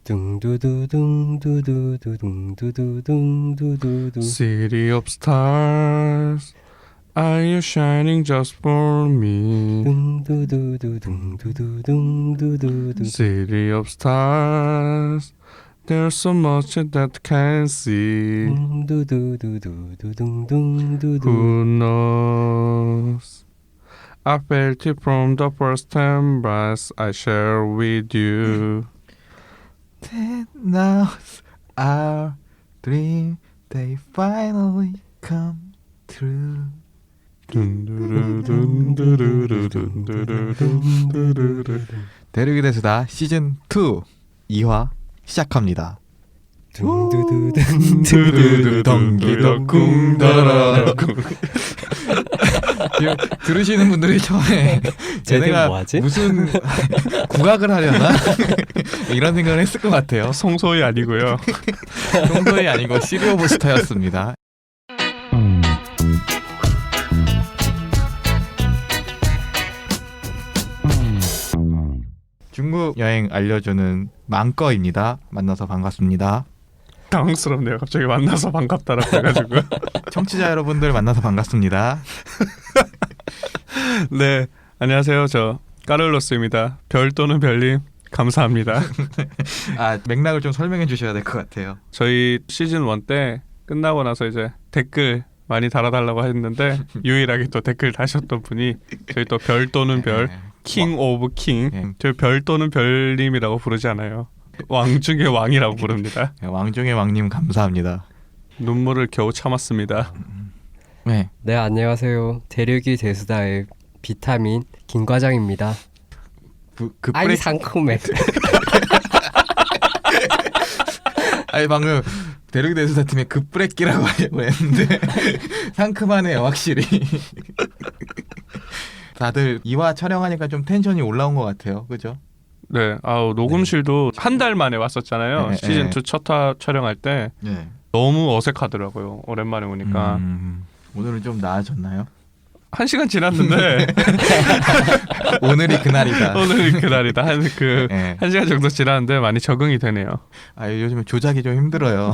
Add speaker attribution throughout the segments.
Speaker 1: 둥두두둥두두둥두두둥두두두.
Speaker 2: City of stars, are you shining just for me?
Speaker 1: 둥두두두둥두두둥두두두.
Speaker 2: City of stars, there's so much that can't see.
Speaker 1: 둥두두두두둥두두.
Speaker 2: Who knows? I felt it from the first embrace I share with you.
Speaker 3: Now's our dream, they finally come true. 대륙이 대수다 시즌 2 2화 시작합니다.
Speaker 1: 둥두두둥두두둥.
Speaker 3: 들으시는 분들이 처음에
Speaker 1: 쟤네
Speaker 3: 쟤네가
Speaker 1: 뭐하지?
Speaker 3: 무슨 국악을 하려나 이런 생각을 했을 것 같아요.
Speaker 2: 송소희 아니고요.
Speaker 3: 송도이 아니고 시리오 부스터였습니다. 중국 여행 알려주는 망꺼입니다. 만나서 반갑습니다.
Speaker 2: 당황스럽네요. 갑자기 만나서 반갑다라고 해가지고.
Speaker 3: 청취자 여러분들 만나서 반갑습니다.
Speaker 2: 네, 안녕하세요. 저 까를로스입니다. 별 또는 별님 감사합니다.
Speaker 3: 아, 맥락을 좀 설명해 주셔야 될 것 같아요.
Speaker 2: 저희 시즌 1 때 끝나고 나서 이제 댓글 많이 달아달라고 했는데 유일하게 또 댓글 다셨던 분이 저희 또 별 또는 별 킹 오브 킹. 저희 별 또는 별님이라고 부르지 않아요. 왕 중의 왕이라고 부릅니다.
Speaker 3: 왕중의 왕님 감사합니다.
Speaker 2: 눈물을 겨우 참았습니다.
Speaker 3: 네,
Speaker 1: 네, 안녕하세요. 대륙이 대수다의 비타민 김과장입니다.
Speaker 3: 그
Speaker 1: 아이
Speaker 3: 프레...
Speaker 1: 상큼해.
Speaker 3: 아니 방금 대륙이 대수다 팀의 급브레끼라고 하려고 했는데 상큼하네요 확실히. 다들 2화 촬영하니까 좀 텐션이 올라온 것 같아요. 그죠?
Speaker 2: 네, 아우 녹음실도 한 달 만에 왔었잖아요.
Speaker 3: 네,
Speaker 2: 시즌
Speaker 3: 네.
Speaker 2: 2 첫 화 촬영할 때
Speaker 3: 네.
Speaker 2: 너무 어색하더라고요. 오랜만에 오니까.
Speaker 3: 오늘은 좀 나아졌나요?
Speaker 2: 1시간 지났는데
Speaker 3: 오늘이 그날이다.
Speaker 2: 오늘이 그날이다.
Speaker 3: 네.
Speaker 2: 1시간 정도 지났는데 많이 적응이 되네요.
Speaker 3: 아, 요즘에 조작이 좀 힘들어요.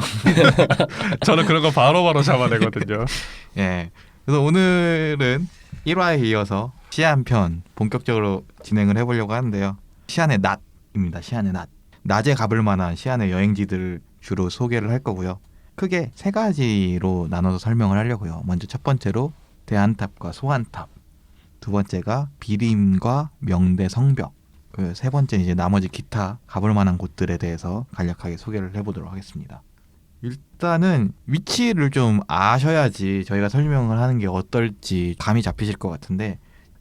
Speaker 2: 저는 그런 거 바로바로 잡아내거든요.
Speaker 3: 예. 그래서 오늘은 1화에 이어서 시안 편 본격적으로 진행을 해보려고 하는데요. 시안의 낮입니다. 시안의 낮. 낮에 가볼 만한 시안의 여행지들을 주로 소개를 할 거고요. 크게 세 가지로 나눠서 설명을 하려고요. 먼저 첫 번째로 대안탑과 소안탑, 두 번째가 비림과 명대 성벽, 그 세 번째 이제 나머지 기타 가볼 만한 곳들에 대해서 간략하게 소개를 해보도록 하겠습니다. 일단은 위치를 좀 아셔야지 저희가 설명을 하는 게 어떨지 감이 잡히실 것 같은데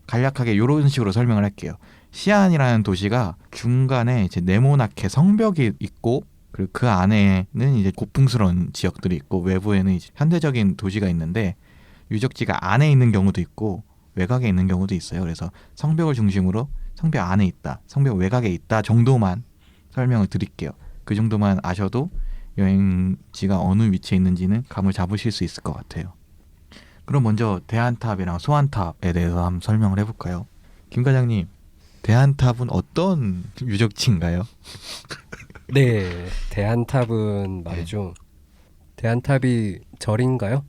Speaker 3: 간략하게 이런 식으로 설명을 할게요. 시안이라는 도시가 중간에 이제 네모나게 성벽이 있고 그리고 그 안에는 이제 고풍스러운 지역들이 있고 외부에는 이제 현대적인 도시가 있는데 유적지가 안에 있는 경우도 있고 외곽에 있는 경우도 있어요. 그래서 성벽을 중심으로 성벽 안에 있다, 성벽 외곽에 있다 정도만 설명을 드릴게요. 그 정도만 아셔도 여행지가 어느 위치에 있는지는 감을 잡으실 수 있을 것 같아요. 그럼 먼저 대안탑이랑 소안탑에 대해서 한번 설명을 해볼까요? 김 과장님, 대안탑은 어떤 유적지인가요?
Speaker 1: 네, 대안탑은 말이죠. 대안탑이 절인가요?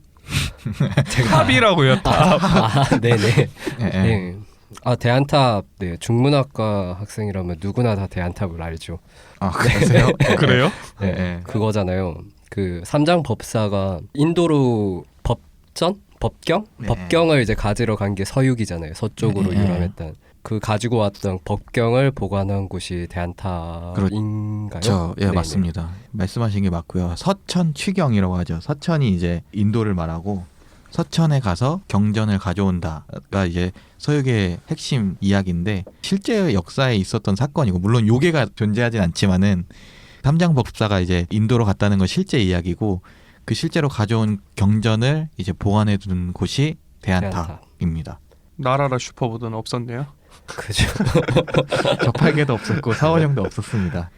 Speaker 1: 제가
Speaker 2: 탑이라고요, 탑.
Speaker 1: 아, 네네.
Speaker 3: 예, 예.
Speaker 1: 네. 아, 대안탑. 네, 중문학과 학생이라면 누구나 다 대안탑을 알죠.
Speaker 3: 아, 그러세요?
Speaker 2: 그래요?
Speaker 1: 네,
Speaker 3: 예.
Speaker 1: 그거잖아요. 그 삼장 법사가 인도로 법경?
Speaker 3: 네.
Speaker 1: 법경을 이제 가지러 간 게 서육이잖아요. 서쪽으로
Speaker 3: 네.
Speaker 1: 유람했던. 그 가지고 왔던 법경을 보관한 곳이 대안탑인가요?
Speaker 3: 예,
Speaker 1: 네네.
Speaker 3: 맞습니다. 말씀하신 게 맞고요. 서천 취경이라고 하죠. 서천이 이제 인도를 말하고 서천에 가서 경전을 가져온다가 이제 서육의 핵심 이야기인데 실제 역사에 있었던 사건이고 물론 요괴가 존재하진 않지만은 삼장법사가 이제 인도로 갔다는 건 실제 이야기고 그 실제로 가져온 경전을 이제 보관해 둔 곳이 대안탑입니다.
Speaker 2: 나라라 슈퍼보드는 없었네요.
Speaker 1: 그죠.
Speaker 3: 접할게도 없었고 사원형도 없었습니다.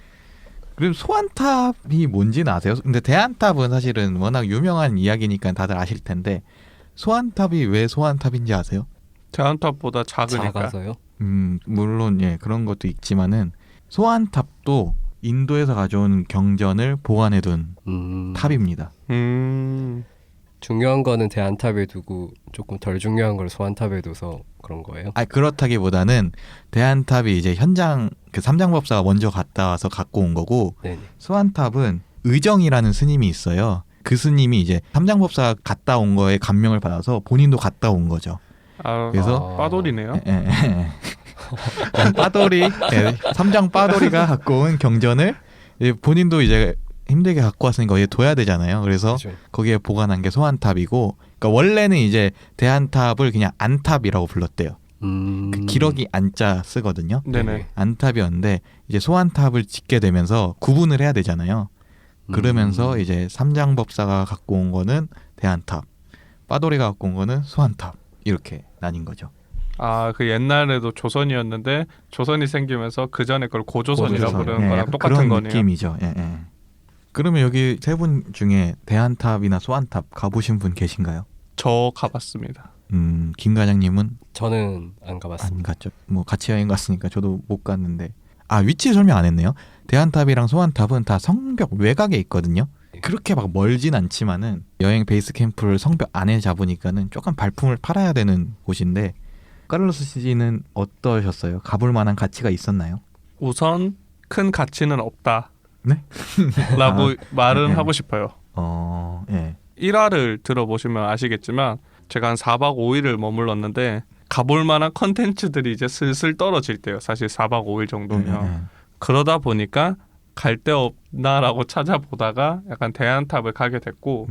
Speaker 3: 그리고 소안탑이 뭔지는 아세요? 근데 대안탑은 사실은 워낙 유명한 이야기니까 다들 아실 텐데 소안탑이 왜 소안탑인지 아세요?
Speaker 2: 대안탑보다 작으니까.
Speaker 1: 작아서요?
Speaker 3: 물론 예 그런 것도 있지만은 소안탑도 인도에서 가져온 경전을 보관해둔 탑입니다.
Speaker 1: 중요한 거는 대안탑에 두고 조금 덜 중요한 걸 소안탑에 둬서 그런 거예요?
Speaker 3: 그렇다기보다는 대안탑이 이제 현장 그 삼장법사가 먼저 갔다 와서 갖고 온 거고
Speaker 1: 네네.
Speaker 3: 소안탑은 의정이라는 스님이 있어요. 그 스님이 이제 삼장법사가 갔다 온 거에 감명을 받아서 본인도 갔다 온 거죠. 그래서
Speaker 2: 빠돌이네요.
Speaker 3: 빠돌이 삼장 빠돌이가 갖고 온 경전을 본인도 이제 힘들게 갖고 왔으니까 거기에 둬야 되잖아요. 그래서
Speaker 1: 그죠.
Speaker 3: 거기에 보관한 게 소안탑이고, 그러니까 원래는 이제 대안탑을 그냥 안탑이라고 불렀대요. 그 기러기 안자 쓰거든요.
Speaker 2: 네네.
Speaker 3: 안탑이었는데 이제 소안탑을 짓게 되면서 구분을 해야 되잖아요. 그러면서 이제 삼장법사가 갖고 온 거는 대안탑, 빠돌이가 갖고 온 거는 소안탑 이렇게 나뉜 거죠.
Speaker 2: 그 옛날에도 조선이었는데 조선이 생기면서 그 전에 그걸 고조선이라고
Speaker 3: 고조선.
Speaker 2: 부르는 거랑 똑같은
Speaker 3: 그런
Speaker 2: 거네요.
Speaker 3: 느낌이죠. 그러면 여기 세 분 중에 대안탑이나 소안탑 가보신 분 계신가요?
Speaker 2: 저 가봤습니다.
Speaker 3: 김 과장님은
Speaker 1: 저는 안 가봤습니다.
Speaker 3: 안 갔죠. 뭐 같이 여행 갔으니까 저도 못 갔는데. 위치 설명 안 했네요. 대안탑이랑 소안탑은 다 성벽 외곽에 있거든요. 그렇게 막 멀진 않지만은 여행 베이스 캠프를 성벽 안에 잡으니까는 조금 발품을 팔아야 되는 곳인데, 카를로스 씨는 어떠셨어요? 가볼 만한 가치가 있었나요?
Speaker 2: 우선 큰 가치는 없다.
Speaker 3: 네?
Speaker 2: 라고 말은
Speaker 3: 네.
Speaker 2: 하고 싶어요.
Speaker 3: 예.
Speaker 2: 1화를 들어보시면 아시겠지만 제가 한 4박 5일을 머물렀는데 가볼 만한 컨텐츠들이 이제 슬슬 떨어질 때요. 사실 4박 5일 정도면. 그러다 보니까 갈 데 없나라고 찾아보다가 약간 대안탑을 가게 됐고,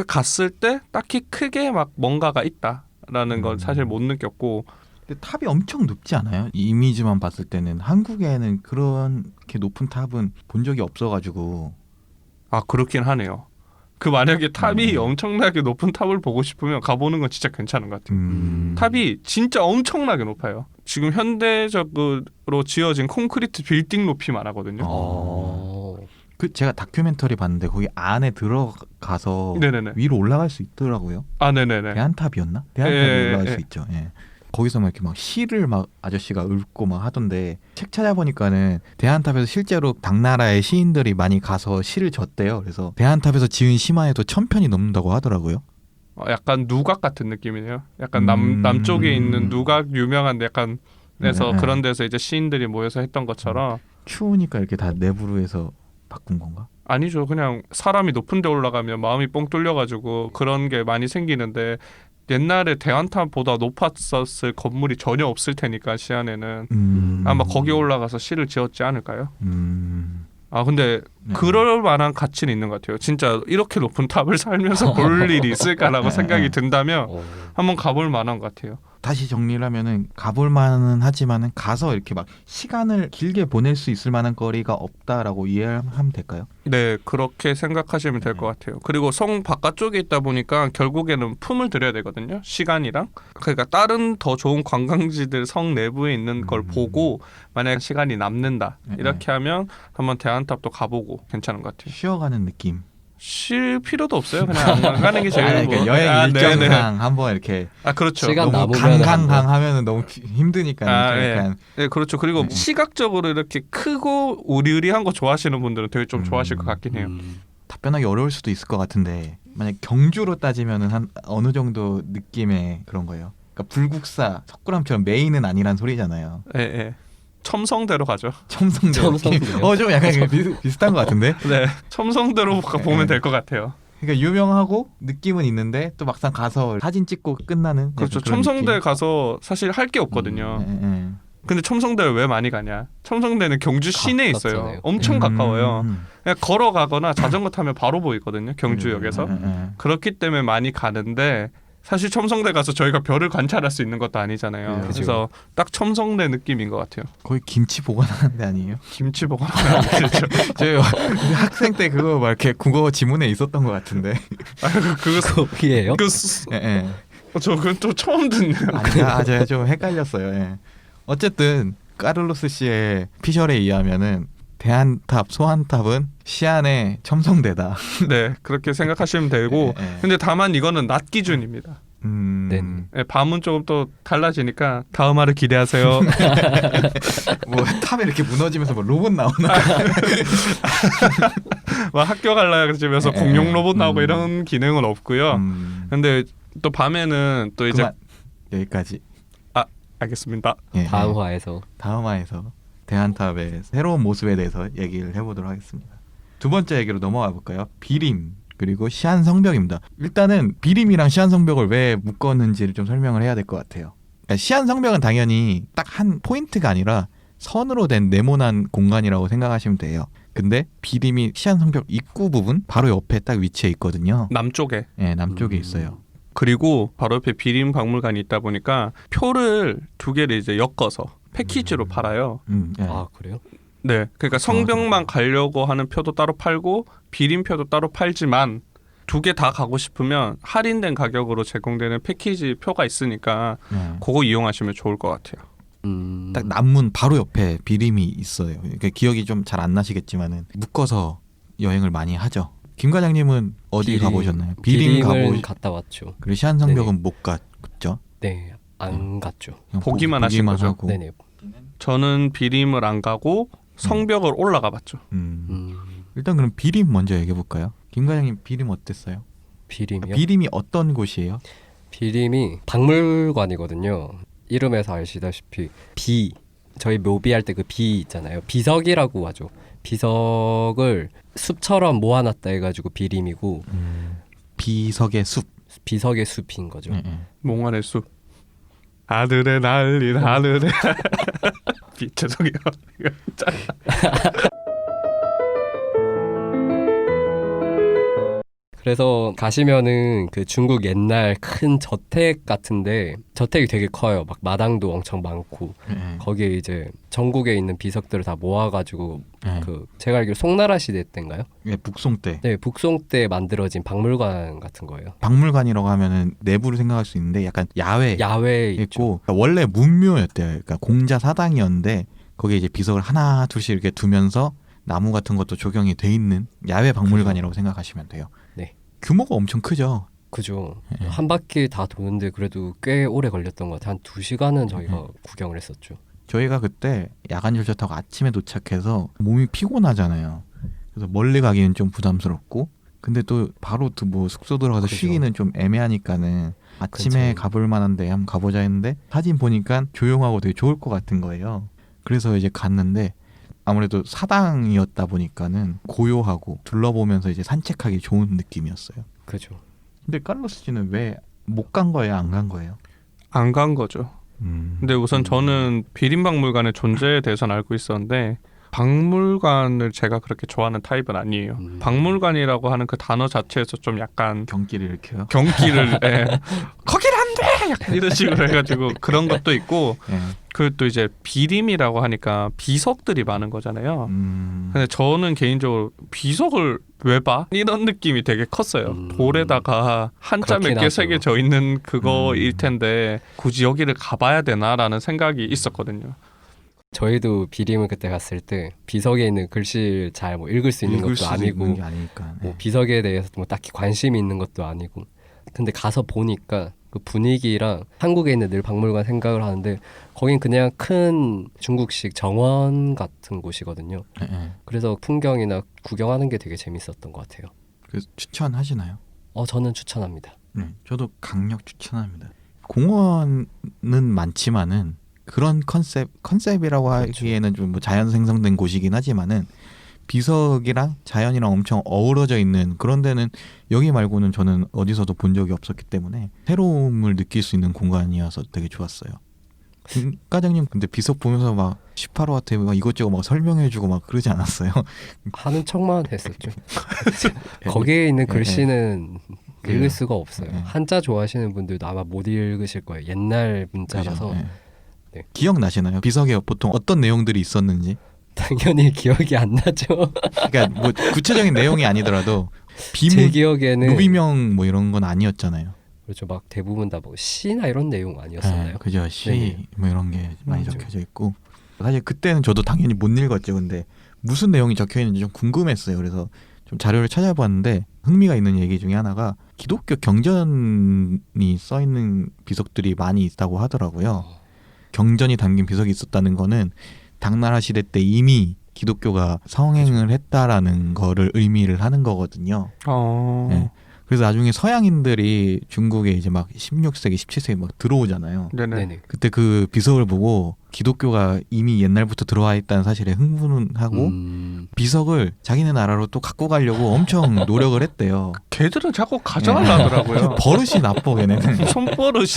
Speaker 2: 갔을 때 딱히 크게 막 뭔가가 있다라는 건 사실 못 느꼈고.
Speaker 3: 근데 탑이 엄청 높지 않아요? 이 이미지만 봤을 때는 한국에는 그렇게 높은 탑은 본 적이 없어가지고.
Speaker 2: 그렇긴 하네요. 만약에 탑이 엄청나게 높은 탑을 보고 싶으면 가보는 건 진짜 괜찮은 것 같아요. 탑이 진짜 엄청나게 높아요. 지금 현대적으로 지어진 콘크리트 빌딩 높이만 하거든요.
Speaker 3: 제가 다큐멘터리 봤는데 거기 안에 들어가서
Speaker 2: 네네네.
Speaker 3: 위로 올라갈 수 있더라고요.
Speaker 2: 네네네.
Speaker 3: 대안탑이었나? 대안탑에 올라갈 수 있죠. 거기서 막 이렇게 막 시를 막 아저씨가 읊고 막 하던데, 책 찾아보니까는 대안탑에서 실제로 당나라의 시인들이 많이 가서 시를 졌대요. 그래서 대안탑에서 지은 시만 해도 1000편이 넘는다고 하더라고요.
Speaker 2: 약간 누각 같은 느낌이네요. 약간 남쪽에 있는 누각 유명한 약간 데서 그런 데서 이제 시인들이 모여서 했던 것처럼.
Speaker 3: 추우니까 이렇게 다 내부로 해서 바꾼 건가?
Speaker 2: 아니죠. 그냥 사람이 높은 데 올라가면 마음이 뻥 뚫려가지고 그런 게 많이 생기는데, 옛날에 대안탑보다 높았었을 건물이 전혀 없을 테니까 시안에는 아마 거기 올라가서 시를 지었지 않을까요? 근데 그럴 만한 가치는 있는 것 같아요. 진짜 이렇게 높은 탑을 살면서 볼 일이 있을까라고 생각이 든다면 한번 가볼 만한 것 같아요.
Speaker 3: 다시 정리를 하면은 가볼 만은 하지만은 가서 이렇게 막 시간을 길게 보낼 수 있을 만한 거리가 없다라고 이해하면 될까요?
Speaker 2: 네, 그렇게 생각하시면 될 것 같아요. 그리고 성 바깥쪽에 있다 보니까 결국에는 품을 들여야 되거든요. 시간이랑. 그러니까 다른 더 좋은 관광지들 성 내부에 있는 걸 보고 만약 시간이 남는다 이렇게 하면 한번 대안탑도 가보고 괜찮은 것 같아요.
Speaker 3: 쉬어가는 느낌.
Speaker 2: 쉴 필요도 없어요. 그냥 안 가는 게 제일
Speaker 3: 그러니까 여행 일정상 한번 이렇게
Speaker 2: 그렇죠.
Speaker 1: 시간
Speaker 3: 너무
Speaker 1: 남으면
Speaker 3: 강강강 하면은 너무 힘드니까.
Speaker 2: 네, 그렇죠. 그리고 시각적으로 이렇게 크고 우리우리한 거 좋아하시는 분들은 되게 좀 좋아하실 것 같긴 해요.
Speaker 3: 답변하기 어려울 수도 있을 것 같은데, 만약 경주로 따지면은 한 어느 정도 느낌의 그런 거예요. 그러니까 불국사 석굴암처럼 메인은 아니란 소리잖아요.
Speaker 2: 네. 첨성대로 가죠.
Speaker 3: 첨성대로. 좀 약간 비슷한 것 같은데.
Speaker 2: 네, 첨성대로 보면 될 것 같아요.
Speaker 3: 그러니까 유명하고 느낌은 있는데 또 막상 가서 사진 찍고 끝나는.
Speaker 2: 그렇죠. 첨성대 가서 사실 할 게 없거든요. 근데 첨성대를 왜 많이 가냐? 첨성대는 경주 시내에 있어요.
Speaker 1: 가깝잖아요.
Speaker 2: 엄청 가까워요. 그냥 걸어가거나 자전거 타면 바로 보이거든요. 경주역에서. 그렇기 때문에 많이 가는데, 사실 첨성대 가서 저희가 별을 관찰할 수 있는 것도 아니잖아요.
Speaker 3: 네,
Speaker 2: 그래서 딱 첨성대 느낌인 것 같아요.
Speaker 3: 거의 김치 보관하는 데 아니에요?
Speaker 2: 김치 보관하는 아니죠.
Speaker 3: 저희 학생 때 그거 막 이렇게 국어 지문에 있었던 것 같은데.
Speaker 2: 그거
Speaker 1: 거기에요?
Speaker 2: 저 그건 또 처음 듣네요.
Speaker 3: 제가 좀 헷갈렸어요. 어쨌든 카를로스 씨의 피셜에 의하면은 대안탑, 소안탑은 시안의 첨성대다.
Speaker 2: 네, 그렇게 생각하시면 되고. 근데 다만 이거는 낮 기준입니다.
Speaker 1: 네.
Speaker 2: 예, 밤은 조금 또 달라지니까 다음 화를 기대하세요.
Speaker 3: 뭐 탑에 이렇게 무너지면서 뭐 로봇 나오나?
Speaker 2: 막 학교 갈라 그러면서
Speaker 3: 예,
Speaker 2: 공룡 로봇 나오고
Speaker 3: 음.
Speaker 2: 이런 기능은 없고요. 근데 또 밤에는 또 이제
Speaker 3: 그만. 여기까지.
Speaker 2: 알겠습니다.
Speaker 3: 예,
Speaker 1: 다음
Speaker 3: 예.
Speaker 1: 화에서
Speaker 3: 다음 화에서 대한탑의 새로운 모습에 대해서 얘기를 해보도록 하겠습니다. 두 번째 얘기로 넘어가 볼까요? 비림 그리고 시한성벽입니다. 일단은 비림이랑 시한성벽을 왜 묶었는지를 좀 설명을 해야 될 것 같아요. 그러니까 시한성벽은 당연히 딱 한 포인트가 아니라 선으로 된 네모난 공간이라고 생각하시면 돼요. 근데 비림이 시한성벽 입구 부분 바로 옆에 딱 위치해 있거든요.
Speaker 2: 남쪽에.
Speaker 3: 네, 남쪽에 있어요.
Speaker 2: 그리고 바로 옆에 비림 박물관이 있다 보니까 표를 두 개를 이제 엮어서 패키지로 팔아요.
Speaker 3: 네.
Speaker 1: 아 그래요?
Speaker 2: 네, 그러니까 성벽만 가려고 하는 표도 따로 팔고 비림표도 따로 팔지만 두 개 다 가고 싶으면 할인된 가격으로 제공되는 패키지 표가 있으니까
Speaker 3: 네.
Speaker 2: 그거 이용하시면 좋을 것 같아요.
Speaker 3: 딱 남문 바로 옆에 비림이 있어요. 그러니까 기억이 좀 잘 안 나시겠지만은 묶어서 여행을 많이 하죠. 김 과장님은 어디 가보셨나요? 비림
Speaker 1: 비림을 갔다 왔죠.
Speaker 3: 그리고 시한성벽은 못 갔죠.
Speaker 1: 네, 안 갔죠.
Speaker 3: 그냥
Speaker 2: 보기만 하신 거죠?
Speaker 3: 하고.
Speaker 1: 네네.
Speaker 2: 저는 비림을 안 가고 성벽을 올라가 봤죠.
Speaker 3: 일단 그럼 비림 먼저 얘기해 볼까요? 김 과장님 비림 어땠어요?
Speaker 1: 비림이요?
Speaker 3: 비림이 어떤 곳이에요?
Speaker 1: 비림이 박물관이거든요. 이름에서 아시다시피 비 저희 묘비할 때 그 비 있잖아요. 비석이라고 하죠. 비석을 숲처럼 모아놨다 해가지고 비림이고
Speaker 3: 비석의 숲.
Speaker 1: 비석의 숲인 거죠.
Speaker 3: 네, 네.
Speaker 2: 몽환의 숲. 아들의 날린 하늘에 죄송해요. 이거 짜-
Speaker 1: 그래서 가시면은 그 중국 옛날 큰 저택 같은데 저택이 되게 커요. 막 마당도 엄청 많고
Speaker 3: 네,
Speaker 1: 거기에 이제 전국에 있는 비석들을 다 모아가지고
Speaker 3: 네.
Speaker 1: 그 제가 알기로 송나라 시대 때인가요?
Speaker 3: 네, 북송 때.
Speaker 1: 네, 북송 때 만들어진 박물관 같은 거예요.
Speaker 3: 박물관이라고 하면은 내부를 생각할 수 있는데 약간 야외
Speaker 1: 야외에 있죠.
Speaker 3: 있고 그러니까 원래 문묘였대요. 그러니까 공자 사당이었는데 거기에 이제 비석을 하나 둘씩 이렇게 두면서 나무 같은 것도 조경이 돼 있는 야외 박물관이라고 생각하시면 돼요.
Speaker 1: 네.
Speaker 3: 규모가 엄청 크죠.
Speaker 1: 그죠.
Speaker 3: 네.
Speaker 1: 한 바퀴 다 도는데 그래도 꽤 오래 걸렸던 것 같아요. 한 2시간은 저희가 구경을 했었죠.
Speaker 3: 저희가 그때 야간 열차 타고 아침에 도착해서 몸이 피곤하잖아요. 그래서 멀리 가기는 좀 부담스럽고 근데 또 바로 또 뭐 숙소 들어가서
Speaker 1: 그죠.
Speaker 3: 쉬기는 좀 애매하니까는 아침에
Speaker 1: 그쵸.
Speaker 3: 가볼 만한데 한번 가보자 했는데 사진 보니까 조용하고 되게 좋을 것 같은 거예요. 그래서 이제 갔는데 아무래도 사당이었다 보니까는 고요하고 둘러보면서 이제 산책하기 좋은 느낌이었어요.
Speaker 1: 그죠.
Speaker 3: 근데 칼로스 씨는 왜 못 간 거예요? 안 간 거예요?
Speaker 2: 안 간 거죠. 근데 우선 저는 비림박물관의 존재에 대해서는 알고 있었는데 박물관을 제가 그렇게 좋아하는 타입은 아니에요. 박물관이라고 하는 그 단어 자체에서 좀 약간
Speaker 3: 경기를 일으켜요.
Speaker 2: 경기를 거길 안 돼! 약간 이런 식으로 해가지고 그런 것도 있고
Speaker 3: 예.
Speaker 2: 그리고 또 이제 비림이라고 하니까 비석들이 많은 거잖아요. 근데 저는 개인적으로 비석을 왜 봐? 이런 느낌이 되게 컸어요. 돌에다가 한자 몇
Speaker 1: 그렇긴
Speaker 2: 개
Speaker 1: 하죠.
Speaker 2: 새겨져 있는 그거일 텐데 굳이 여기를 가봐야 되나라는 생각이 있었거든요.
Speaker 1: 저희도 비림을 그때 갔을 때 비석에 있는 글씨를 잘 뭐 읽을 수 있는
Speaker 3: 읽을
Speaker 1: 것도
Speaker 3: 수도
Speaker 1: 아니고
Speaker 3: 있는 게 아니니까.
Speaker 1: 뭐
Speaker 3: 예.
Speaker 1: 비석에 대해서 뭐 딱히 관심이 있는 것도 아니고 근데 가서 보니까 그 분위기랑 한국에 있는 늘 박물관 생각을 하는데 거긴 그냥 큰 중국식 정원 같은 곳이거든요.
Speaker 3: 예, 예.
Speaker 1: 그래서 풍경이나 구경하는 게 되게 재밌었던 것 같아요.
Speaker 3: 그래서 추천하시나요?
Speaker 1: 저는 추천합니다.
Speaker 3: 네, 저도 강력 추천합니다. 공원은 많지만은 그런 컨셉이라고 하기에는 좀 뭐 자연 생성된 곳이긴 하지만은 비석이랑 자연이랑 엄청 어우러져 있는 그런 데는 여기 말고는 저는 어디서도 본 적이 없었기 때문에 새로움을 느낄 수 있는 공간이어서 되게 좋았어요. 김 과장님 근데 비석 보면서 막 18호한테 막 이것저것 막 설명해주고 막 그러지 않았어요?
Speaker 1: 하는 척만 했었죠. 거기에 있는 글씨는 읽을
Speaker 3: 그래요.
Speaker 1: 수가 없어요.
Speaker 3: 네.
Speaker 1: 한자 좋아하시는 분들도 아마 못 읽으실 거예요. 옛날 문자라서
Speaker 3: 그죠? 예.
Speaker 1: 네.
Speaker 3: 기억나시나요? 비석에 보통 어떤 내용들이 있었는지?
Speaker 1: 당연히 기억이 안 나죠.
Speaker 3: 그러니까 뭐 구체적인 내용이 아니더라도
Speaker 1: 제
Speaker 3: 비문,
Speaker 1: 기억에는
Speaker 3: 노비명 뭐 이런 건 아니었잖아요.
Speaker 1: 그렇죠. 막 대부분 다 뭐 시나 이런 내용 아니었었나요?
Speaker 3: 네, 그죠. 시
Speaker 1: 네네.
Speaker 3: 뭐 이런 게 많이
Speaker 1: 맞죠.
Speaker 3: 적혀져 있고 사실 그때는 저도 당연히 못 읽었죠. 근데 무슨 내용이 적혀 있는지 좀 궁금했어요. 그래서 좀 자료를 찾아봤는데 흥미가 있는 얘기 중에 하나가 기독교 경전이 써 있는 비석들이 많이 있다고 하더라고요. 경전이 담긴 비석이 있었다는 거는 당나라 시대 때 이미 기독교가 성행을 했다라는 거를 의미를 하는 거거든요. 네. 그래서 나중에 서양인들이 중국에 이제 막 16세기, 17세기 막 들어오잖아요.
Speaker 2: 네네.
Speaker 1: 네네.
Speaker 3: 그때 그 비석을 보고 기독교가 이미 옛날부터 들어와 있다는 사실에 흥분하고 비석을 자기네 나라로 또 갖고 가려고 엄청 노력을 했대요.
Speaker 2: 걔들은 자꾸 가져가려 하더라고요.
Speaker 3: 버릇이 나빠 걔네는.
Speaker 2: 손버릇이.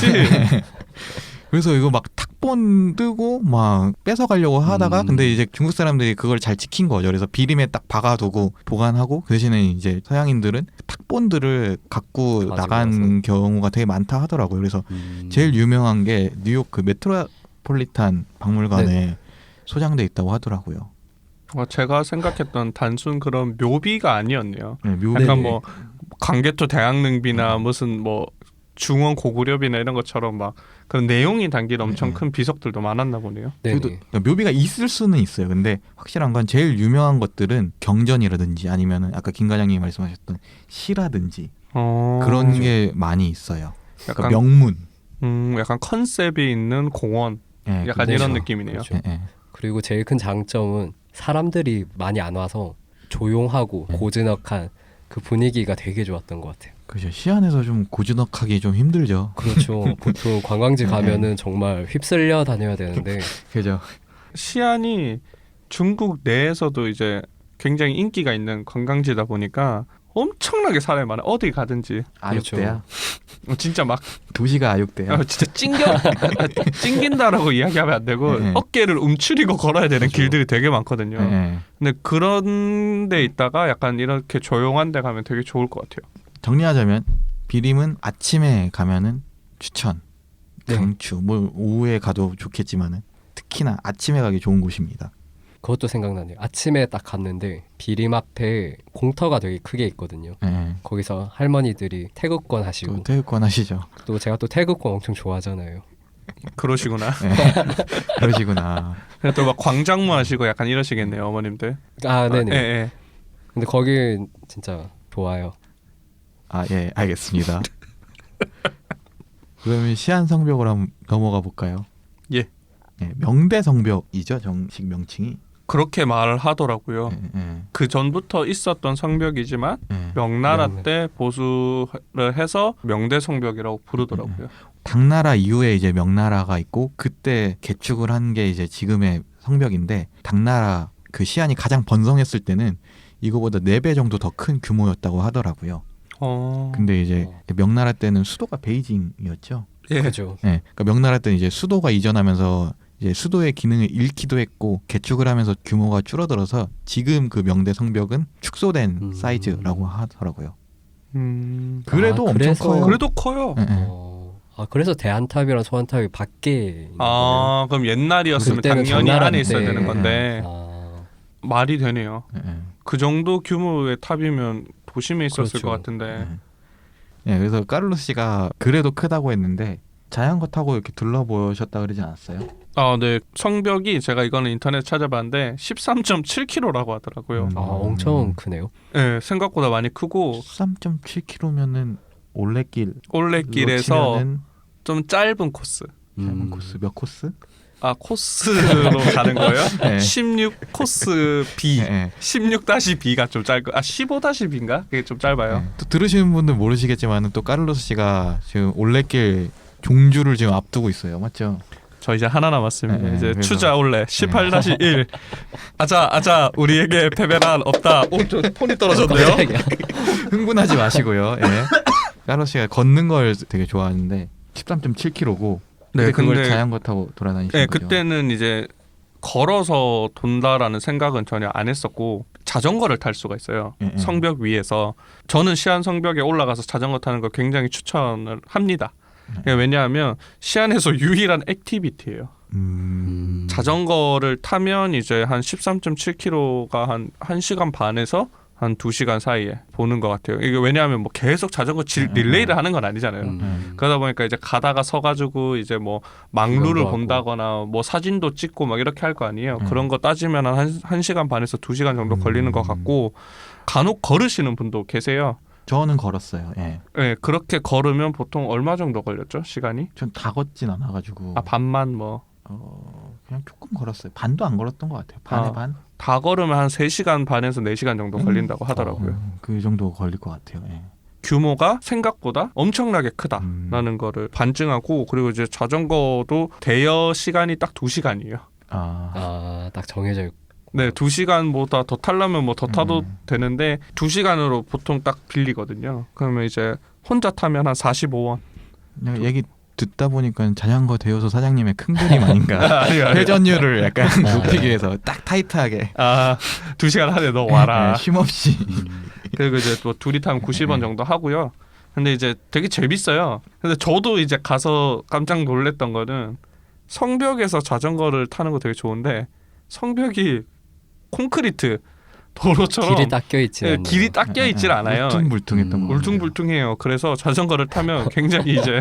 Speaker 3: 그래서 이거 막 탁본 뜨고 막 뺏어가려고 하다가 근데 이제 중국 사람들이 그걸 잘 지킨 거죠. 그래서 비림에 딱 박아두고 보관하고 그 대신에 이제 서양인들은 탁본들을 갖고 나간 경우가 되게 많다 하더라고요. 그래서 제일 유명한 게 뉴욕 그 메트로폴리탄 박물관에
Speaker 1: 네.
Speaker 3: 소장돼 있다고 하더라고요.
Speaker 2: 제가 생각했던 단순 그런 묘비가 아니었네요.
Speaker 3: 네,
Speaker 2: 약간 뭐 광개토 대학능비나 무슨 뭐 중원 고구려비나 이런 것처럼 막 그런 내용이 담긴 엄청 큰 비석들도 많았나 보네요.
Speaker 3: 그래도 그러니까 묘비가 있을 수는 있어요. 근데 확실한 건 제일 유명한 것들은 경전이라든지 아니면은 아까 김 과장님이 말씀하셨던 시라든지 그런 게 많이 있어요. 그러니까
Speaker 2: 약간
Speaker 3: 명문.
Speaker 2: 약간 컨셉이 있는 공원.
Speaker 3: 네,
Speaker 2: 약간
Speaker 3: 그렇죠.
Speaker 2: 이런 느낌이네요.
Speaker 1: 그렇죠.
Speaker 3: 네.
Speaker 1: 그리고 제일 큰 장점은 사람들이 많이 안 와서 조용하고 고즈넉한 그 분위기가 되게 좋았던 것 같아요.
Speaker 3: 그죠. 시안에서 좀 고즈넉하기 좀 힘들죠.
Speaker 1: 그렇죠. 보통 관광지 가면은 정말 휩쓸려 다녀야 되는데
Speaker 3: 그죠.
Speaker 2: 시안이 중국 내에서도 이제 굉장히 인기가 있는 관광지다 보니까 엄청나게 사람이 많아. 어디 가든지.
Speaker 3: 아육대야.
Speaker 2: 진짜 막
Speaker 3: 도시가 아육대야.
Speaker 2: 진짜 찡긴다라고 이야기하면 안 되고
Speaker 3: 네.
Speaker 2: 어깨를 움츠리고 걸어야 되는
Speaker 3: 그렇죠.
Speaker 2: 길들이 되게 많거든요.
Speaker 3: 네.
Speaker 2: 근데 그런 데 있다가 약간 이렇게 조용한 데 가면 되게 좋을 것 같아요.
Speaker 3: 정리하자면 비림은 아침에 가면은 추천,
Speaker 1: 네.
Speaker 3: 강추. 뭐 오후에 가도 좋겠지만은 특히나 아침에 가기 좋은 곳입니다.
Speaker 1: 그것도 생각나네요. 아침에 딱 갔는데 비림 앞에 공터가 되게 크게 있거든요.
Speaker 3: 네.
Speaker 1: 거기서 할머니들이 태극권 하시고
Speaker 3: 또 태극권 하시죠.
Speaker 1: 또 제가 또 태극권 엄청 좋아하잖아요.
Speaker 2: 그러시구나.
Speaker 3: 네. 그러시구나.
Speaker 2: 또 막 광장무 하시고 약간 이러시겠네요, 어머님들.
Speaker 1: 아, 네네.
Speaker 2: 예.
Speaker 1: 근데 거기 진짜 좋아요.
Speaker 3: 아, 예, 알겠습니다. 그러면 시안 성벽으로 한번 넘어가 볼까요?
Speaker 2: 예.
Speaker 3: 네, 명대 성벽이죠, 정식 명칭이.
Speaker 2: 그렇게 말을 하더라고요.
Speaker 3: 네.
Speaker 2: 그 전부터 있었던 성벽이지만 명나라 때 보수를 해서 명대 성벽이라고 부르더라고요.
Speaker 3: 당나라 이후에 이제 명나라가 있고 그때 개축을 한 게 이제 지금의 성벽인데 당나라 그 시안이 가장 번성했을 때는 이거보다 4배 정도 더 큰 규모였다고 하더라고요. 근데 이제 명나라 때는 수도가 베이징이었죠.
Speaker 2: 예.
Speaker 1: 그죠.
Speaker 3: 네, 그러니까 명나라 때는 이제 수도가 이전하면서 이제 수도의 기능을 잃기도 했고 개축을 하면서 규모가 줄어들어서 지금 그 명대 성벽은 축소된 사이즈라고 하더라고요. 그래도 엄청
Speaker 1: 그래서-
Speaker 3: 커요.
Speaker 2: 그래도 커요.
Speaker 3: 네, 네.
Speaker 1: 그래서 대한탑이랑 소환탑이 밖에 있는
Speaker 2: 아, 그럼 옛날이었으면
Speaker 1: 그때는
Speaker 2: 당연히
Speaker 1: 장나라
Speaker 2: 안에 있어야
Speaker 1: 때-
Speaker 2: 되는 건데
Speaker 1: 거예요.
Speaker 2: 말이 되네요.
Speaker 3: 네, 네.
Speaker 2: 그 정도 규모의 탑이면 도심에 있었을
Speaker 1: 그렇죠.
Speaker 2: 것 같은데.
Speaker 3: 네, 그래서 까를로스 씨가 그래도 크다고 했는데 자전거 타고 이렇게 둘러보셨다 그러지 않았어요?
Speaker 2: 아, 네. 성벽이 제가 이거는 인터넷 찾아봤는데 13.7km라고 하더라고요.
Speaker 1: 엄청 크네요.
Speaker 2: 네, 생각보다 많이 크고
Speaker 3: 13.7km면은
Speaker 2: 올레길에서
Speaker 3: 치면은
Speaker 2: 좀 짧은 코스.
Speaker 3: 짧은 코스 몇 코스?
Speaker 2: 아, 코스로 가는 거예요?
Speaker 3: 네.
Speaker 2: 16 코스 B.
Speaker 3: 네,
Speaker 2: 16-B가 좀 짧고 15-B인가? 그게 좀 짧아요.
Speaker 3: 네. 또 들으시는 분들 모르시겠지만 또 까를로스 씨가 지금 올레길 종주를 지금 앞두고 있어요. 맞죠?
Speaker 2: 저 이제 하나 남았습니다.
Speaker 3: 네,
Speaker 2: 이제
Speaker 3: 그래서-
Speaker 2: 추자 올레 18-1. 아자 우리에게 패배란 없다. 저 폰이 떨어졌네요.
Speaker 1: 깜짝이야.
Speaker 3: 흥분하지 마시고요. 예. 까를로스 씨가 걷는 걸 되게 좋아하는데 13.7km고
Speaker 2: 네,
Speaker 3: 그걸
Speaker 2: 근데
Speaker 3: 자전거 타고 돌아다니시는
Speaker 2: 네,
Speaker 3: 거죠.
Speaker 2: 그때는 이제 걸어서 돈다라는 생각은 전혀 안 했었고 자전거를 탈 수가 있어요.
Speaker 3: 예, 예.
Speaker 2: 성벽 위에서. 저는 시안 성벽에 올라가서 자전거 타는 걸 굉장히 추천을 합니다. 왜냐하면 시안에서 유일한 액티비티예요. 자전거를 타면 이제 한 13.7km가 한 1시간 반에서 한 2시간 사이에 보는 것 같아요. 이게 왜냐하면 뭐 계속 자전거 릴레이를 하는 건 아니잖아요. 그러다 보니까 이제 가다가 서가지고 이제 뭐 막루를
Speaker 1: 구경도
Speaker 2: 본다거나 뭐 사진도 찍고 막 이렇게 할 거 아니에요. 그런 거 따지면 한 1시간 반에서 2시간 정도 걸리는 것 같고 간혹 걸으시는 분도 계세요.
Speaker 3: 저는 걸었어요. 예.
Speaker 2: 네, 그렇게 걸으면 보통 얼마 정도 걸렸죠? 시간이?
Speaker 3: 전 다 걷진 않아가지고.
Speaker 2: 아 반만 뭐.
Speaker 3: 그냥 조금 걸었어요. 반도 안 걸었던 것 같아요. 반에 반.
Speaker 2: 다 걸으면 한 3시간 반에서 4시간 정도 걸린다고 하더라고요.
Speaker 3: 그 정도 걸릴 것 같아요. 예.
Speaker 2: 규모가 생각보다 엄청나게 크다라는 거를 반증하고 그리고 이제 자전거도 대여 시간이 딱 2시간이에요.
Speaker 1: 딱 정해져 있고.
Speaker 2: 네, 2시간보다 더 타려면 뭐 더 타도 되는데 2시간으로 보통 딱 빌리거든요. 그러면 이제 혼자 타면 한 45원.
Speaker 3: 얘기 듣다 보니까 자전거 대여소 사장님의 큰 그림 아닌가.
Speaker 2: 아니요.
Speaker 3: 회전율을 약간 높이기 위해서 딱 타이트하게.
Speaker 2: 2시간 안에 너 와라.
Speaker 3: 네, 쉼없이.
Speaker 2: 그리고 이제 또 둘이 타면 90원 정도 하고요. 근데 이제 되게 재밌어요. 근데 저도 이제 가서 깜짝 놀랐던 거는 성벽에서 자전거를 타는 거 되게 좋은데 성벽이 콘크리트 도로처럼
Speaker 1: 길이 닦여 있지 않아요.
Speaker 2: 길이 닦여 있질 않아요.
Speaker 3: 울퉁불퉁했던 거.
Speaker 2: 울퉁불퉁해요. 그래서 자전거를 타면 굉장히 이제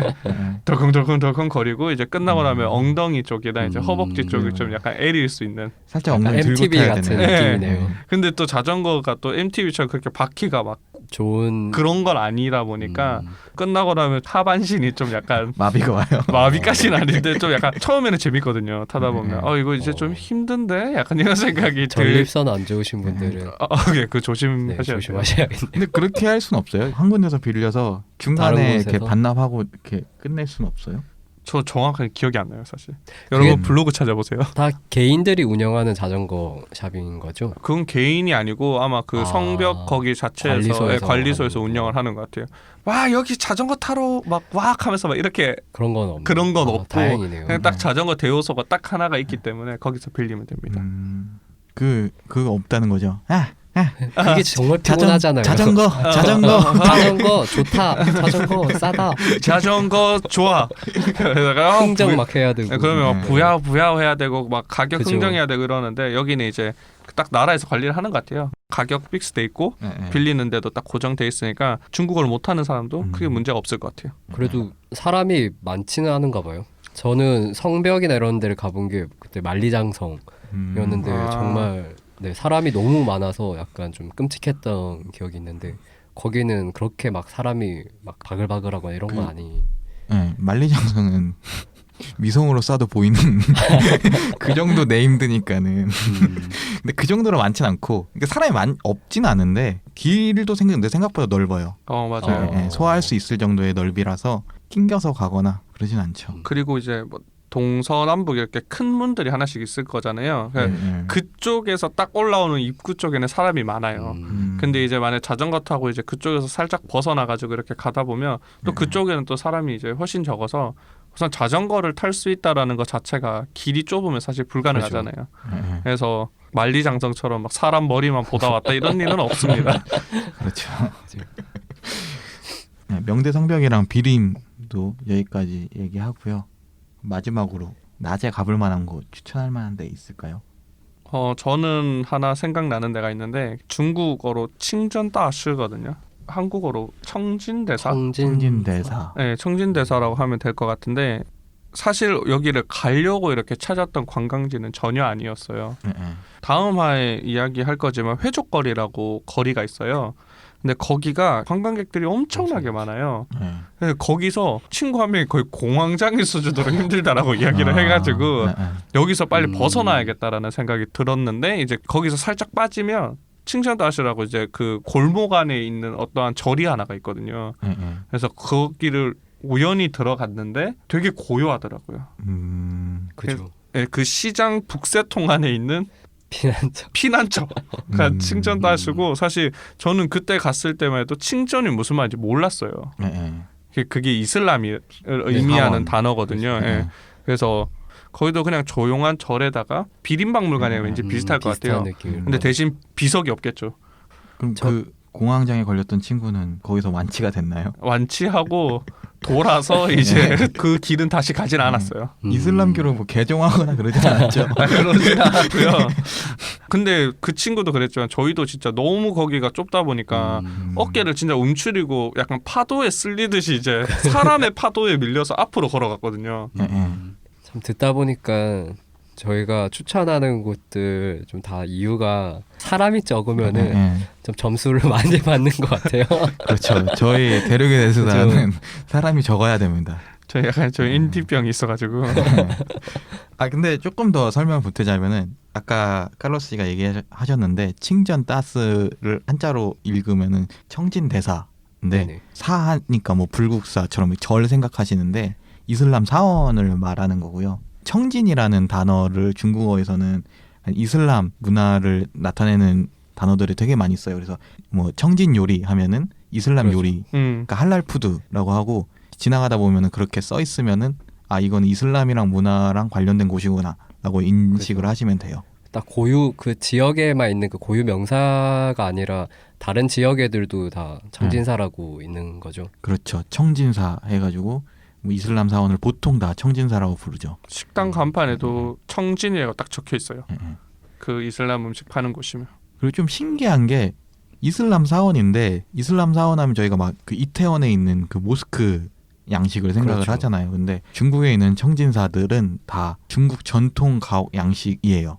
Speaker 2: 덜컹덜컹 거리고 이제 끝나고 나면 엉덩이 쪽이나 이제 허벅지 쪽이 좀 약간 애릴 수 있는
Speaker 3: 살짝 엉덩이 들고
Speaker 1: MTB
Speaker 3: 타야
Speaker 1: 같은
Speaker 3: 되네.
Speaker 1: 느낌이네요.
Speaker 2: 근데 또 자전거가 또 MTB처럼 그렇게 바퀴가 막
Speaker 1: 좋은
Speaker 2: 그런 건 아니다 보니까 끝나고 나면 하반신이 좀 약간
Speaker 3: 마비가 와요.
Speaker 2: 마비까지는 아닌데 좀 약간 처음에는 재밌거든요. 타다 보면 이거 이제 좀 힘든데 약간 이런 생각이
Speaker 1: 전립선 안 좋으신 분들은
Speaker 2: 네, 그 조심하셔야 돼요.
Speaker 1: 조심하셔야겠네요.
Speaker 3: 근데 그렇게 할 수는 없어요. 한 군데서 빌려서 중간에
Speaker 1: 다른
Speaker 3: 이렇게
Speaker 1: 곳에서?
Speaker 3: 반납하고 이렇게 끝낼 수는 없어요.
Speaker 2: 저 정확하게 기억이 안 나요, 사실. 여러분 블로그 찾아보세요.
Speaker 1: 다 개인들이 운영하는 자전거 샵인 거죠?
Speaker 2: 그건 개인이 아니고 아마 그 성벽 거기 자체에서 관리소에서
Speaker 1: 하는
Speaker 2: 운영을 하는 것 같아요. 와 여기 자전거 타러 막 왁 하면서 막 이렇게
Speaker 1: 그런 건 없네요.
Speaker 2: 그런 건 없고
Speaker 1: 다행이네요.
Speaker 2: 그냥 딱 자전거 대여소가 딱 하나가 있기 때문에 거기서 빌리면 됩니다.
Speaker 3: 그거 없다는 거죠.
Speaker 1: 그게 정말 피곤하잖아요.
Speaker 3: 자전거
Speaker 1: 자전거 좋다. 자전거 싸다.
Speaker 2: 자전거 좋아. 그러다가
Speaker 1: 흥정 막 해야 되고.
Speaker 2: 그러면 막 부야 해야 되고 막 가격
Speaker 1: 그죠.
Speaker 2: 흥정해야 되고 그러는데 여기는 이제 딱 나라에서 관리를 하는 것 같아요. 가격 픽스돼 있고 빌리는데도 딱 고정돼 있으니까 중국어를 못하는 사람도 크게 문제가 없을 것 같아요.
Speaker 1: 그래도 사람이 많지는 않은가 봐요. 저는 성벽이나 이런 데를 가본 게 그때 만리장성이었는데 정말 사람이 너무 많아서 약간 좀 끔찍했던 기억이 있는데 거기는 그렇게 막 사람이 막 바글바글하거나 이런 건 아니.
Speaker 3: 네, 만리장성은 미성으로 쏴도 보이는 그 정도 네임드니까는. 근데 그 정도로 많진 않고 그러니까 사람이 없진 않은데 길도 생각보다 넓어요.
Speaker 2: 맞아요.
Speaker 3: 네, 소화할 수 있을 정도의 넓이라서 낑겨서 가거나 그러진 않죠.
Speaker 2: 그리고 이제 뭐 동서남북 이렇게 큰 문들이 하나씩 있을 거잖아요. 그쪽에서 딱 올라오는 입구 쪽에는 사람이 많아요. 근데 이제 만약 자전거 타고 이제 그쪽에서 살짝 벗어나가지고 이렇게 가다 보면 또 그쪽에는 또 사람이 이제 훨씬 적어서 우선 자전거를 탈 수 있다라는 것 자체가 길이 좁으면 사실 불가능하잖아요.
Speaker 3: 그렇죠.
Speaker 2: 그래서 만리장성처럼 막 사람 머리만 보다 왔다 이런 일은 없습니다.
Speaker 3: 그렇죠. 명대 성벽이랑 비림도 여기까지 얘기하고요. 마지막으로 낮에 가볼 만한 곳 추천할 만한 데 있을까요?
Speaker 2: 저는 하나 생각나는 데가 있는데 중국어로 칭전다시거든요. 한국어로 청진대사.
Speaker 3: 청진대사.
Speaker 2: 네, 청진대사라고 하면 될 것 같은데 사실 여기를 가려고 이렇게 찾았던 관광지는 전혀 아니었어요. 다음 화에 이야기할 거지만 회족거리라고 거리가 있어요. 근데 거기가 관광객들이 엄청나게 많아요. 그래서 거기서 친구 한 명이 거의 공황장애 수준으로 힘들다라고 이야기를 해가지고 여기서 빨리 벗어나야겠다라는 생각이 들었는데 이제 거기서 살짝 빠지면 칭찬다시라고 이제 그 골목 안에 있는 어떠한 절이 하나가 있거든요. 그래서 거기를 우연히 들어갔는데 되게 고요하더라고요.
Speaker 1: 그죠.
Speaker 2: 그 시장 북새통 안에 있는 피난처가 칭전다시고 사실 저는 그때 갔을 때만 해도 칭전이 무슨 말인지 몰랐어요. 그게 이슬람이 의미하는 단어거든요. 그래서 거기도 그냥 조용한 절에다가 비린박물관에 왠지 비슷할 것 같아요. 근데 대신 비석이 없겠죠.
Speaker 3: 그럼 그 공황장애 걸렸던 친구는 거기서 완치가 됐나요?
Speaker 2: 완치하고 돌아서 이제 그 길은 다시 가진 않았어요.
Speaker 3: 이슬람교를 뭐 개종하거나 그러진 않았죠.
Speaker 2: 그러진 않았고요. 근데 그 친구도 그랬지만 저희도 진짜 너무 거기가 좁다 보니까 어깨를 진짜 움츠리고 약간 파도에 쓸리듯이 이제 사람의 파도에 밀려서 앞으로 걸어갔거든요.
Speaker 1: 참 듣다 보니까 저희가 추천하는 곳들 좀 다 이유가 사람이 적으면은 좀 점수를 많이 받는 것 같아요.
Speaker 3: 그렇죠. 저희 대륙에 대해서는 사람이 적어야 됩니다.
Speaker 2: 저희 약간 저 인디병이 있어가지고.
Speaker 3: 아 근데 조금 더 설명 보태자면은 아까 칼로스 씨가 얘기하셨는데 칭전 따스를 한자로 읽으면은 청진대사인데
Speaker 1: 네네.
Speaker 3: 사하니까 뭐 불국사처럼 절 생각하시는데 이슬람 사원을 말하는 거고요. 청진이라는 단어를 중국어에서는 이슬람 문화를 나타내는 단어들이 되게 많이 써요. 그래서 뭐 청진 요리 하면은 이슬람
Speaker 1: 그렇죠.
Speaker 3: 요리, 그러니까 할랄 푸드라고 하고 지나가다 보면은 그렇게 써 있으면은 아 이건 이슬람이랑 문화랑 관련된 곳이구나라고 인식을
Speaker 1: 그렇죠.
Speaker 3: 하시면 돼요.
Speaker 1: 딱 고유 그 지역에만 있는 그 고유 명사가 아니라 다른 지역 애들도 다 청진사라고 있는 거죠.
Speaker 3: 그렇죠. 청진사 해가지고 뭐 이슬람 사원을 보통 다 청진사라고 부르죠.
Speaker 2: 식당 간판에도 청진이라고 딱 적혀 있어요.
Speaker 3: 예.
Speaker 2: 그 이슬람 음식 파는 곳이면.
Speaker 3: 그리고 좀 신기한 게 이슬람 사원인데 이슬람 사원하면 저희가 막 그 이태원에 있는 그 모스크 양식을 생각을
Speaker 1: 그렇죠.
Speaker 3: 하잖아요. 근데 중국에 있는 청진사들은 다 중국 전통 가옥 양식이에요.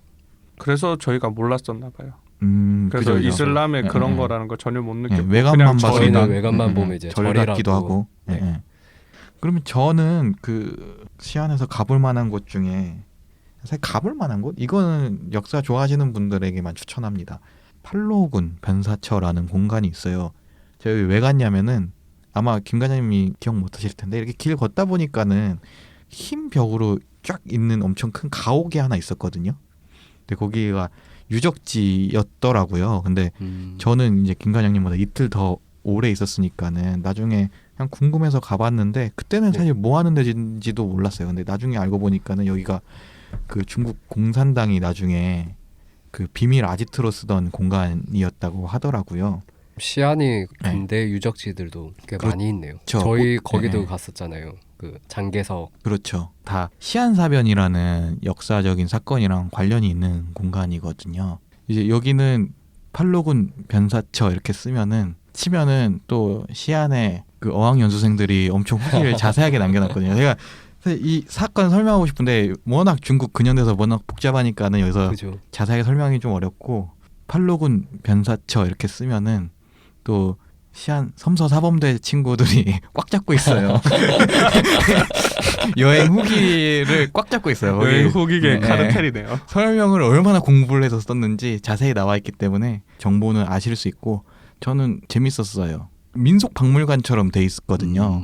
Speaker 2: 그래서 저희가 몰랐었나 봐요.
Speaker 3: 그죠,
Speaker 2: 그래서
Speaker 3: 그죠.
Speaker 2: 이슬람의
Speaker 3: 예,
Speaker 2: 그런
Speaker 3: 예.
Speaker 2: 거라는 걸 전혀 못
Speaker 3: 예,
Speaker 2: 느꼈고
Speaker 3: 외관만
Speaker 2: 그냥
Speaker 3: 봐서는
Speaker 1: 저희는 외관만 보면 이제
Speaker 3: 절
Speaker 1: 절이라고.
Speaker 3: 같기도 하고. 예,
Speaker 1: 네.
Speaker 3: 예. 그러면 저는 그 시안에서 가볼 만한 곳 중에 사실 가볼 만한 곳? 이거는 역사 좋아하시는 분들에게만 추천합니다. 팔로군 변사처라는 공간이 있어요. 제가 왜 갔냐면은 아마 김 과장님이 기억 못하실 텐데 이렇게 길 걷다 보니까는 흰 벽으로 쫙 있는 엄청 큰 가옥이 하나 있었거든요. 근데 거기가 유적지였더라고요. 근데 저는 이제 김 과장님보다 이틀 더 오래 있었으니까는 나중에 그냥 궁금해서 가봤는데 그때는
Speaker 1: 네.
Speaker 3: 사실 뭐 하는 데인지도 몰랐어요. 근데 나중에 알고 보니까는 여기가 그 중국 공산당이 나중에 그 비밀 아지트로 쓰던 공간이었다고 하더라고요.
Speaker 1: 시안이 근대 유적지들도 꽤 많이 있네요. 저희 거기도
Speaker 3: 네.
Speaker 1: 갔었잖아요. 그 장개석.
Speaker 3: 그렇죠. 다 시안사변이라는 역사적인 사건이랑 관련이 있는 공간이거든요. 이제 여기는 팔로군 변사처 이렇게 치면은 또 시안의 그 어학연수생들이 엄청 후기를 자세하게 남겨놨거든요. 제가 사실 이 사건 설명하고 싶은데 워낙 중국 근현대사 워낙 복잡하니까는 여기서
Speaker 1: 그죠.
Speaker 3: 자세하게 설명이 좀 어렵고 팔로군 변사처 이렇게 쓰면은 또 시안 섬서 사범대 친구들이 꽉 잡고 있어요. 여행 후기를 꽉 잡고 있어요. 거기
Speaker 2: 여행 후기계
Speaker 3: 네.
Speaker 2: 카르텔이네요.
Speaker 3: 설명을 얼마나 공부를 해서 썼는지 자세히 나와 있기 때문에 정보는 아실 수 있고 저는 재밌었어요. 민속 박물관처럼 돼 있거든요.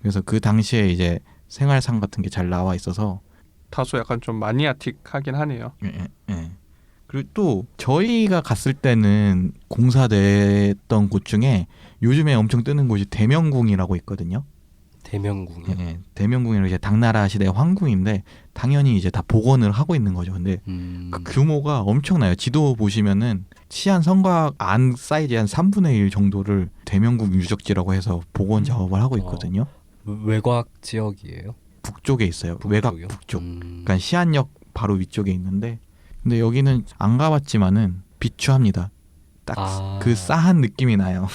Speaker 3: 그래서 그 당시에 이제 생활상 같은 게 잘 나와 있어서
Speaker 2: 다소 약간 좀 마니아틱하긴 하네요.
Speaker 3: 예. 그리고 또 저희가 갔을 때는 공사됐던 곳 중에 요즘에 엄청 뜨는 곳이 대명궁이라고 있거든요.
Speaker 1: 대명궁이요.
Speaker 3: 예. 대명궁이라고 이제 당나라 시대 황궁인데 당연히 이제 다 복원을 하고 있는 거죠. 근데 그 규모가 엄청나요. 지도 보시면은 시안 성곽 안 사이즈 한 3분의 1 정도를 대명궁 유적지라고 해서 복원 작업을 하고 있거든요.
Speaker 1: 외곽 지역이에요?
Speaker 3: 북쪽에 있어요. 외곽 북쪽.
Speaker 1: 음.
Speaker 3: 그러니까 시안역 바로 위쪽에 있는데 근데 여기는 안 가봤지만은 비추합니다. 딱 그 싸한 느낌이 나요.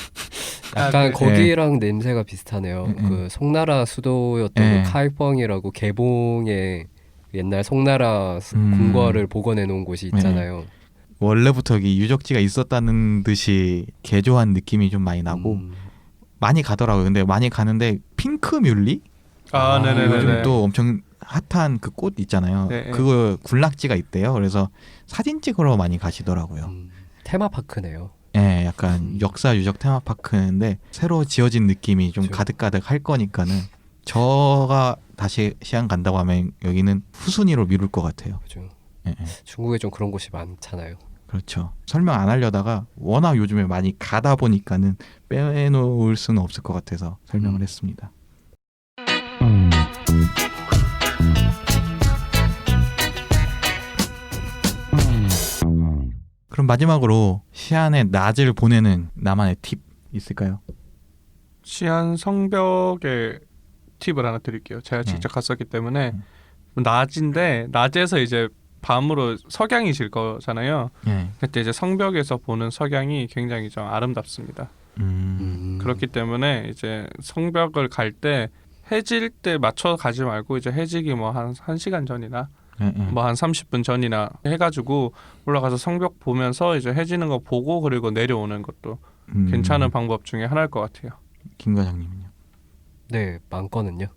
Speaker 1: 약간
Speaker 2: 아,
Speaker 1: 거기랑 냄새가 비슷하네요. 그 송나라 수도였던
Speaker 3: 네.
Speaker 1: 그 카이펑이라고 개봉에 옛날 송나라 궁궐을 복원해 놓은 곳이 있잖아요.
Speaker 3: 원래부터 여기 유적지가 있었다는 듯이 개조한 느낌이 좀 많이 나고 많이 가더라고요. 근데 많이 가는데 핑크 뮬리?
Speaker 2: 네네네.
Speaker 3: 요즘 또 엄청 핫한 그 꽃 있잖아요.
Speaker 2: 네.
Speaker 3: 그거 군락지가 있대요. 그래서 사진 찍으러 많이 가시더라고요.
Speaker 1: 테마파크네요.
Speaker 3: 예, 약간 역사 유적 테마파크인데 새로 지어진 느낌이 좀
Speaker 1: 그렇죠.
Speaker 3: 가득가득 할 거니까는 저가 다시 시안 간다고 하면 여기는 후순위로 미룰 것 같아요.
Speaker 1: 그죠.
Speaker 3: 예.
Speaker 1: 중국에 좀 그런 곳이 많잖아요.
Speaker 3: 그렇죠. 설명 안 하려다가 워낙 요즘에 많이 가다 보니까는 빼놓을 수는 없을 것 같아서 설명을 했습니다. 그럼 마지막으로 시안의 낮을 보내는 나만의 팁 있을까요?
Speaker 2: 시안 성벽에 팁을 하나 드릴게요. 제가
Speaker 3: 네.
Speaker 2: 직접 갔었기 때문에 낮인데 낮에서 이제 밤으로 석양이 질 거잖아요.
Speaker 3: 예.
Speaker 2: 그때 이제 성벽에서 보는 석양이 굉장히 좀 아름답습니다. 그렇기 때문에 이제 성벽을 갈 때 해질 때 맞춰 가지 말고 이제 해지기 뭐 한 1시간 전이나
Speaker 3: 예, 예.
Speaker 2: 뭐 한 30분 전이나 해가지고 올라가서 성벽 보면서 이제 해지는 거 보고 그리고 내려오는 것도 괜찮은 방법 중에 하나일 것 같아요.
Speaker 3: 김 과장님은요?
Speaker 1: 네, 많거든요.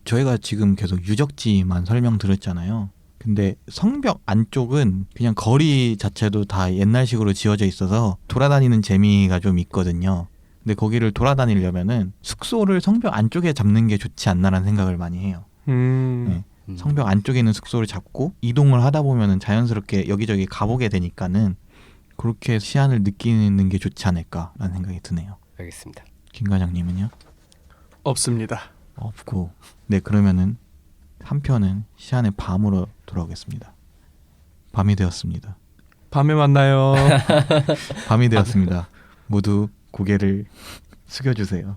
Speaker 3: 저희가 지금 계속 유적지만 설명드렸잖아요. 근데 성벽 안쪽은 그냥 거리 자체도 다 옛날식으로 지어져 있어서 돌아다니는 재미가 좀 있거든요. 근데 거기를 돌아다니려면은 숙소를 성벽 안쪽에 잡는 게 좋지 않나라는 생각을 많이 해요. 네. 성벽 안쪽에 있는 숙소를 잡고 이동을 하다 보면은 자연스럽게 여기저기 가보게 되니까는 그렇게 시안을 느끼는 게 좋지 않을까라는 생각이 드네요.
Speaker 1: 알겠습니다.
Speaker 3: 김 과장님은요?
Speaker 2: 없습니다.
Speaker 3: 없고. 네, 그러면은 한 편은 시안의 밤으로 돌아오겠습니다. 밤이 되었습니다.
Speaker 2: 밤에 만나요.
Speaker 3: 밤이 되었습니다. 모두 고개를 숙여주세요.